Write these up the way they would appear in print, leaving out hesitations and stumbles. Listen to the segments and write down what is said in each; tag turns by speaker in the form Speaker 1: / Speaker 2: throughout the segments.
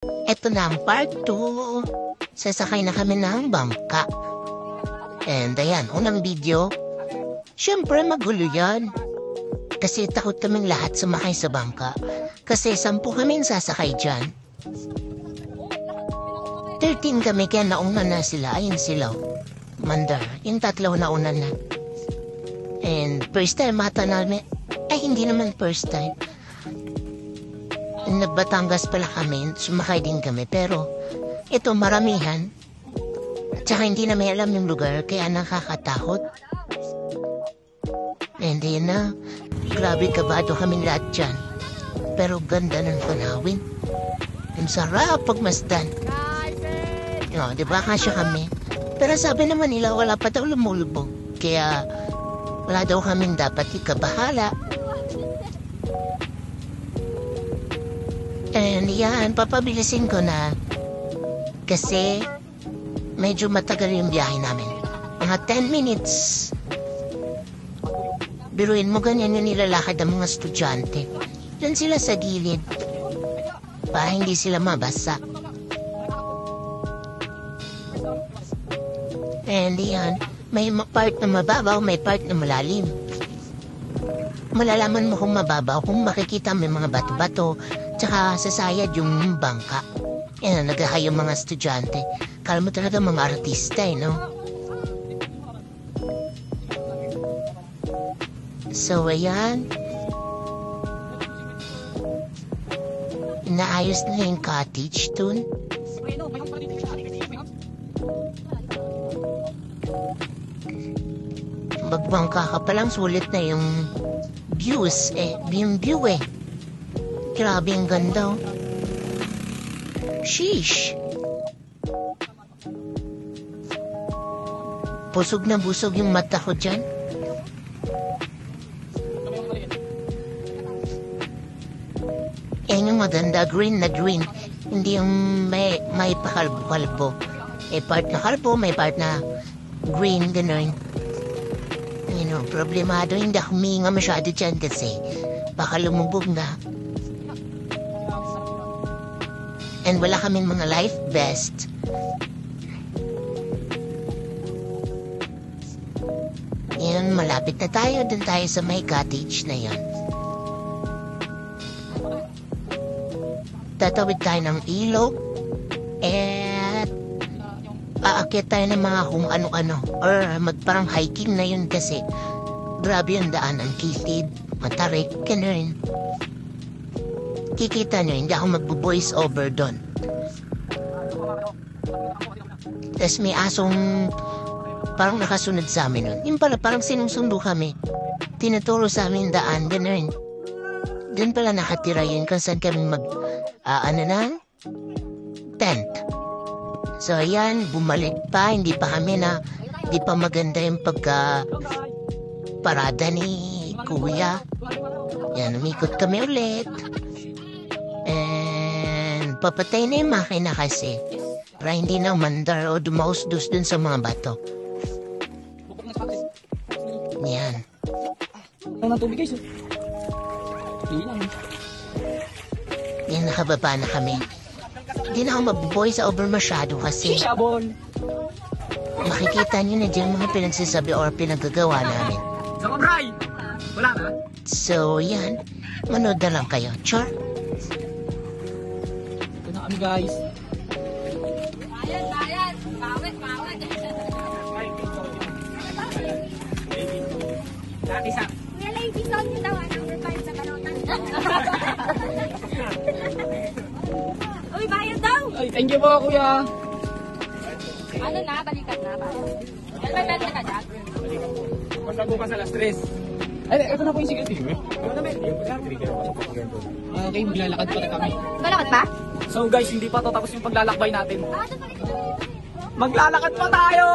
Speaker 1: Ito na ang part 2. Sasakay na kami ng bangka. And ayan, unang video. Siyempre magulo yan. Kasi takot kaming lahat sumakay sa bangka. Kasi 10 kaming sasakay dyan. 13 kami kaya nauna na sila. Ayun sila. Mandar. Yung 3 nauna na. And first time mata namin. Ay hindi naman first time. Nagbatangas pala kami. Sumakay din kami. Pero ito maramihan. At saka hindi na may alam yung lugar. Kaya nakakatakot. And yun na. Grabe kabado kami lahat dyan. Pero ganda ng panawin. Ang sarap pagmasdan. No, diba kasya kami? Pero sabi naman nila wala pa daw lumulubog. Kaya wala daw kaming dapat ikabahala. And yan, papabilisin ko na. Kasi medyo matagal yung biyahe namin. Mga 10 minutes. Biruin mo ganyan yung nilalakad ng mga estudyante. Diyan sila sa gilid. Para hindi sila mabasa. And yan, may part na mababaw, may part na malalim. Malalaman mo kung mababaw kung makikita may mga bato-bato tsaka sasayad yung bangka. Yan, naghahay yung mga estudyante. Kala mo talaga mga artista no? So, ayan. Inaayos na yung cottage dun. Magbangka ka palang sulit na yung views yung view Grabe ang ganda. Sheesh. Busog na busog yung mata ko dyan. Yan yung maganda, green na green. Hindi yung may pakalbo-kalbo. Part na kalbo, may part na green, gano'n. Problemado, hindi ako huminga masyado dyan kasi baka lumubog na. And wala kaming mga life vest. Yan, malapit na tayo. Doon tayo sa may cottage na yan. Tatawid tayo ng ilog. At aakyat tayo ng mga kung ano-ano. Or parang hiking na yun kasi grabe yung daan. Ang kilid, matarik, gano'n. Kikita nyo, hindi ako magbo-voice over doon. Tapos may asong parang nakasunod sa amin nun. Yung pala, parang sinusundo kami. Tinuturo sa amin daan, gano'n. Doon pala nakatira yun kung saan kami tent. So, ayan, bumalik pa. Hindi pa maganda yung parada ni Kuya. Yan, umikot kami ulit. And papatay na yung makina kasi para hindi na umandar o dumausdos dun sa mga bato. Yan.
Speaker 2: Ang tubig guys.
Speaker 1: Yan, nakababa na kami. Hindi na ako mag-voice over masyado kasi makikita nyo na dyan mga pinagsasabi or pinagagawa namin.
Speaker 2: Wala na.
Speaker 1: So, yan. Manood na lang kayo. Char?
Speaker 2: Ito na kami guys.
Speaker 3: Bayan! Bawit!
Speaker 2: Dati sa...
Speaker 3: Kuya lady, saan nyo daw? Number 5 sa Balutan. Uy, bayad daw!
Speaker 2: Ay, thank you po kuya.
Speaker 3: Ano na? Balikan na. May benta ka dyan?
Speaker 2: Basta bukas alas 3. Ay, ito na po yung security. Okay, maglalakad pa na kami.
Speaker 3: Balakad pa?
Speaker 2: So guys, hindi pa to tapos yung paglalakbay natin. Maglalakad pa tayo!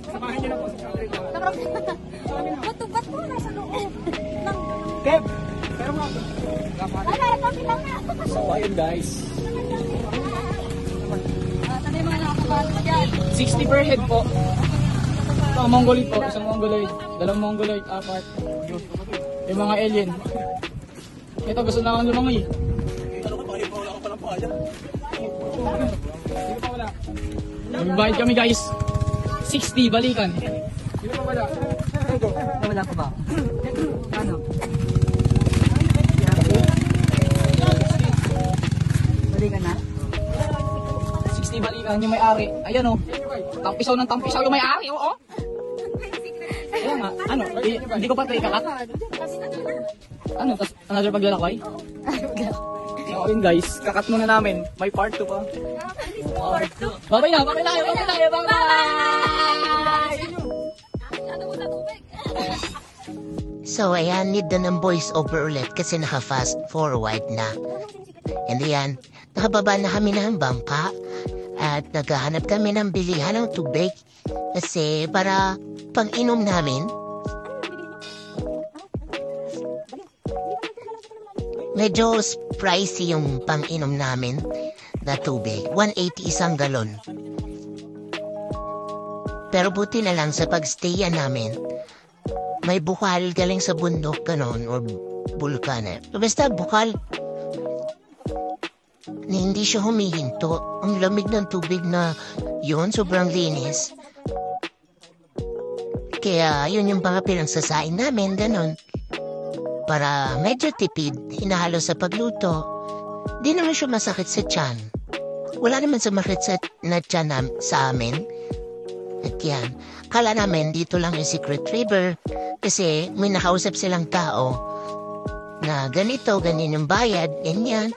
Speaker 2: Samahan niyo na po sa security.
Speaker 3: Ba't mo nasa loob?
Speaker 2: Kev! Pero mga...
Speaker 3: Kami lang na.
Speaker 2: So ayun guys.
Speaker 3: Saan yung mga nakakabalo dyan?
Speaker 2: 60 per head po. Ito, mongoloid po. Isang mongoloid. 2 mongoloid, 4. Yung mga alien. Ito, gusto na akong lumangoy. Magbayad kami guys. 60 balikan.
Speaker 4: Wala ko ba? Ano? Balikan na?
Speaker 2: 60 balikan yung may-ari. Ayan o. Tampisaw ng tampisaw yung may-ari. Oo. Ayan nga. Ano? Hindi ko pa ito ikakat. Ano? Tas another paglalakbay? So yun guys. Kakat muna namin. May part 2 pa.
Speaker 3: Part 2.
Speaker 2: Babay na. Babay tayo. Babay tayo. Bye-bye!
Speaker 3: Ano mo sa tubig?
Speaker 1: So ayan, need na ng voice over ulit kasi naka-fast forward na. And ayan, nakababa na kami ng bangka at naghahanap kami ng bilihan ng tubig kasi para pang-inom namin. Medyo pricey yung pang-inom namin na tubig. 180 isang galon. Pero buti na lang sa pagstayan namin, may bukal galing sa bundok ganon or bulkan. Basta bukal. Hindi siya humihinto. Ang lamig ng tubig na yun, sobrang linis. Kaya yun yung mga pinagsasain namin, ganon. Para medyo tipid, hinahalo sa pagluto. Di naman siya masakit sa tiyan. Wala naman sumakit na tiyan sa amin. At yan, kala namin dito lang yung Secret River kasi may nakausap silang tao na ganito, ganyan yung bayad, ganyan.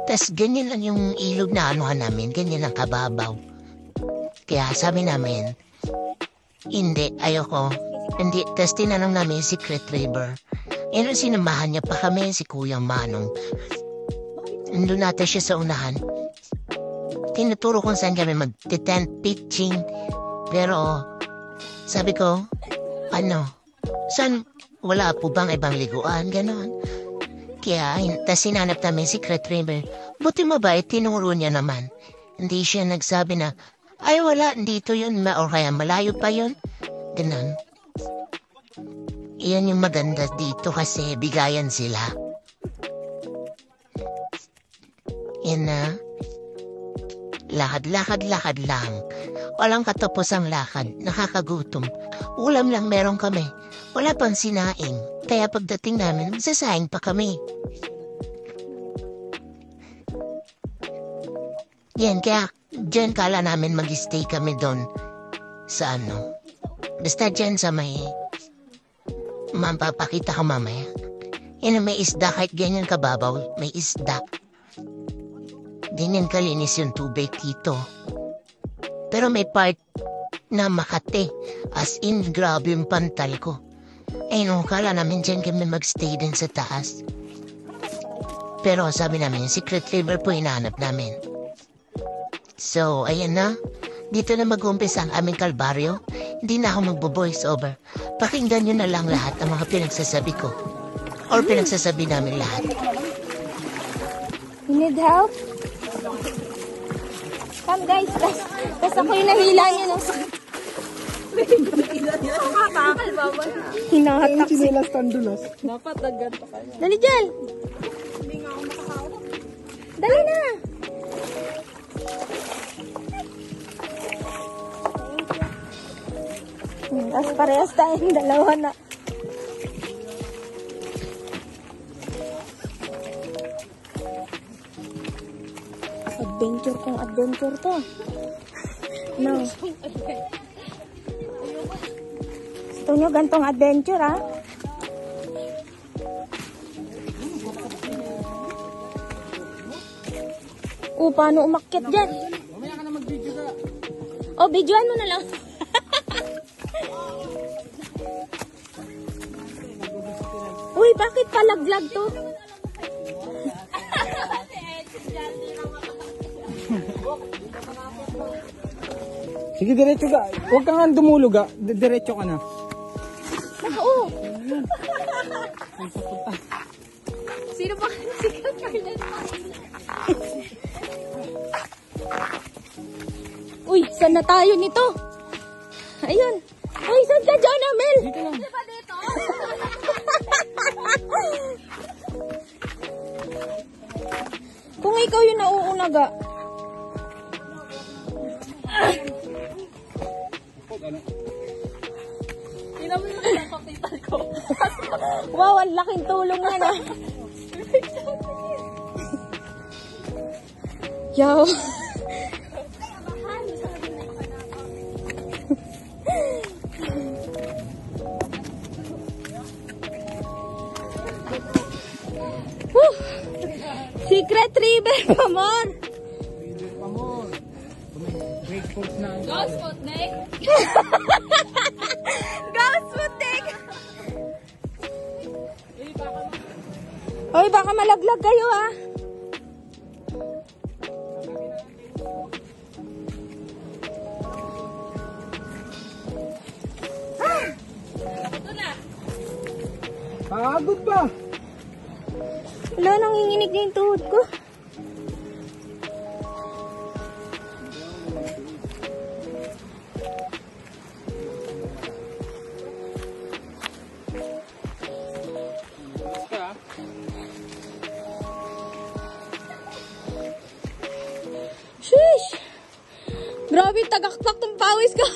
Speaker 1: Tas ganyan lang yung ilog na anuhan namin, ganyan ang kababaw. Kaya sabi namin, hindi, ayoko. Hindi, tas tinanong namin yung Secret River. E nung sinamahan niya pa kami, si Kuya Manong. Nandun natin siya sa unahan. Tinuturo kung saan kami mag-tent pitching. Pero, sabi ko, saan, wala po bang ibang liguan, ganon. Kaya, tas sinanap namin si Secret River. Buti mabait, tinuro niya naman. Hindi siya nagsabi na, ay wala, dito yun, o kaya malayo pa yun. Ganon. Iyan yung maganda dito kasi bigayan sila. Yan na. Lakad lang. Walang katapos ang lakad. Nakakagutom. Ulam lang meron kami. Wala pang sinaing. Kaya pagdating namin, magsasaing pa kami. Yan, kaya dyan kala namin mag-stay kami doon. Sa ano. Basta dyan sa may... Mapapakita ko mamaya. Yan may isda kahit ganyan kababaw. May isda. Ganyan kalinis yung tubig dito. Pero may part na Makati. As in, grabe yung pantal ko. Ay no, kala namin dyan kami magstay din sa taas. Pero sabi namin, Secret River po hinahanap namin. So, ayan na. Dito na mag-umpisa ang aming kalbaryo. Hindi na ako magbo-voice over. Pakinggan nyo na lang lahat ang mga pinagsasabi ko. Or pinagsasabi namin lahat.
Speaker 3: You need help? Come guys, tas ako yung nahila niyo, no? Hinahatak si...
Speaker 4: Dapat agad pa kayo.
Speaker 3: Dali dyan! Dali na! Tapos parehas tayong dalawa na. Adventure to. No. Gusto nyo gantong adventure, ha? Paano umakyat dyan?
Speaker 2: Mamaya ka na mag-video ka.
Speaker 3: Videoan mo na lang. Uy, bakit palaglag to?
Speaker 2: Sige, diretso ka. Huwag ka nga dumulog ah. Diretso ka na.
Speaker 3: Oo. Sino ba? Sikat Carlen. Uy, saan na tayo nito? Ayun. Uy, saan ka dyan, Amel?
Speaker 2: Dito lang.
Speaker 3: Di ba dito? Kung ikaw yung nauunaga. Wow, ang laking tulong yan ah. Yo. Woo! Secret River, come on! Go, Sputnik! Go, Sputnik! Hoy, baka malaglag kayo ah.
Speaker 2: Pagod ba?
Speaker 3: Wala, nanginginig na yung tuhod ko. Sheesh! Grabe, tagaktak tong pawis ko.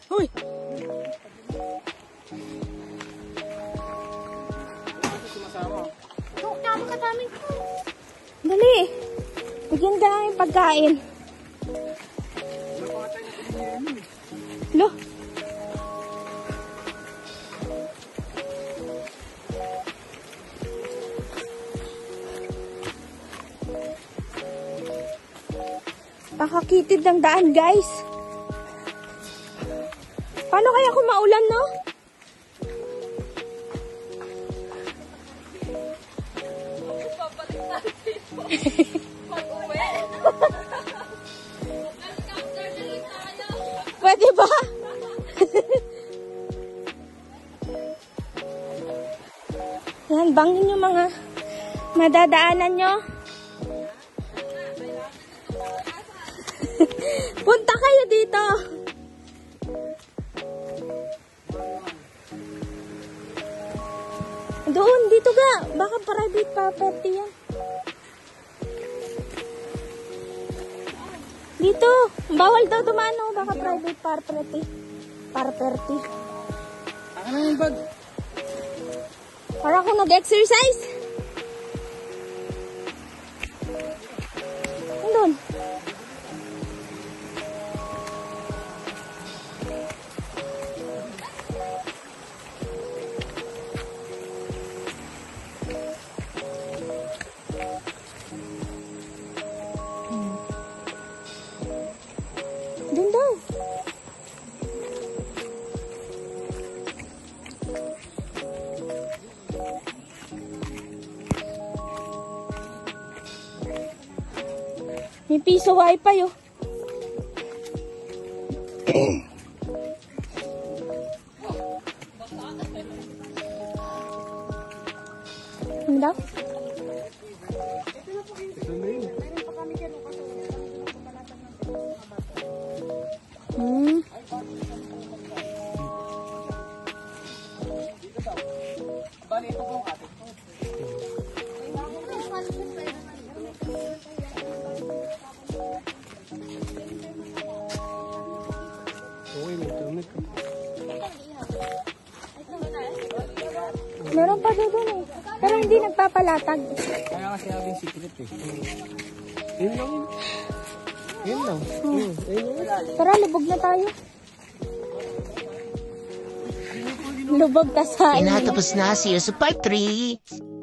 Speaker 3: Hoy! Dali. Bigyan ka namin pagkain. Lo. Pakakitid ng daan, guys. Paano kaya kung maulan, no? Pwede ba? Yan, bangin yung mga madadaanan nyo. Punta kayo dito. Doon, dito ga. Baka private property yan. Dito. Bawal daw dumano. Baka private property. Property.
Speaker 2: Ano yung bag?
Speaker 3: Para ako nag-exercise. Doon. Doon daw. May piso wifi oh. Ano daw? Meron pa doon eh. Pero hindi nagpapalatag.
Speaker 2: Kaya kasi sabing secret eh. Yun lang yun. Yun lang.
Speaker 3: Tara, lubog na tayo. Lubog ka sa
Speaker 1: Pinatapos na siya sa part 3.